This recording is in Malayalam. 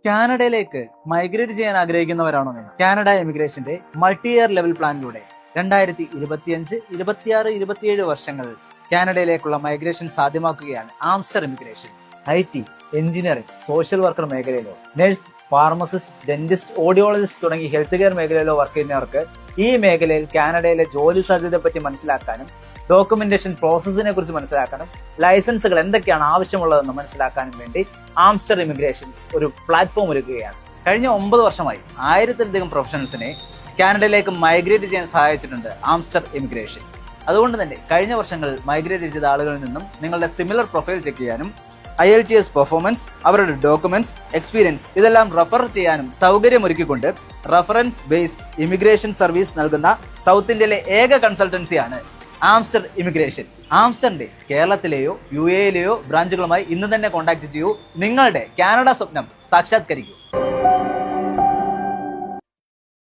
കാനഡയിലേക്ക് മൈഗ്രേറ്റ് ചെയ്യാൻ ആഗ്രഹിക്കുന്നവരാണോ നിങ്ങൾ? കാനഡ എമിഗ്രേഷന്റെ മൾട്ടി ഇയർ ലെവൽ പ്ലാനിലൂടെ 2025, 26, 27 വർഷങ്ങളിൽ കാനഡയിലേക്കുള്ള മൈഗ്രേഷൻ സാധ്യമാക്കുകയാണ് Amster immigration. IT, engineering, social worker മേഖലയിലോ നഴ്സ്, ഫാർമസിസ്റ്റ്, ഡെന്റിസ്റ്റ്, ഓഡിയോളജിസ്റ്റ് തുടങ്ങി ഹെൽത്ത് കെയർ മേഖലയിലോ വർക്ക് ചെയ്യുന്നവർക്ക് ഈ മേഖലയിൽ കാനഡയിലെ ജോലി സാധ്യതയെ പറ്റി മനസ്സിലാക്കാനും ഡോക്യുമെന്റേഷൻ പ്രോസസ്സിനെ കുറിച്ച് മനസ്സിലാക്കാനും ലൈസൻസുകൾ എന്തൊക്കെയാണ് ആവശ്യമുള്ളതെന്ന് മനസ്സിലാക്കാനും വേണ്ടി ആംസ്റ്റർ ഇമിഗ്രേഷൻ ഒരു പ്ലാറ്റ്ഫോം ഒരുക്കുകയാണ്. കഴിഞ്ഞ 9 വർഷമായി 1000-ലധികം പ്രൊഫഷണൽസിനെ കാനഡയിലേക്ക് മൈഗ്രേറ്റ് ചെയ്യാൻ സഹായിച്ചിട്ടുണ്ട് ആംസ്റ്റർ ഇമിഗ്രേഷൻ. അതുകൊണ്ട് തന്നെ കഴിഞ്ഞ വർഷങ്ങളിൽ മൈഗ്രേറ്റ് ചെയ്ത ആളുകളിൽ നിന്നും നിങ്ങളുടെ സിമിലർ പ്രൊഫൈൽ ചെക്ക് ചെയ്യാനും IELTS പെർഫോമൻസ്, അവരുടെ ഡോക്യുമെന്റ്സ്, എക്സ്പീരിയൻസ് ഇതെല്ലാം റെഫർ ചെയ്യാനും സൗകര്യമൊരുക്കിക്കൊണ്ട് റഫറൻസ് ബേസ്ഡ് ഇമിഗ്രേഷൻ സർവീസ് നൽകുന്ന സൗത്ത് ഇന്ത്യയിലെ ഏക കൺസൾട്ടൻസിയാണ് ആംസ്റ്റർ ഇമിഗ്രേഷൻ. ആംസ്റ്ററിന്റെ കേരളത്തിലെയോ UAE-ലെയോ ബ്രാഞ്ചുകളുമായി ഇന്ന് തന്നെ കോൺടാക്ട് ചെയ്യൂ. നിങ്ങളുടെ കാനഡ സ്വപ്നം സാക്ഷാത്കരിക്കൂ.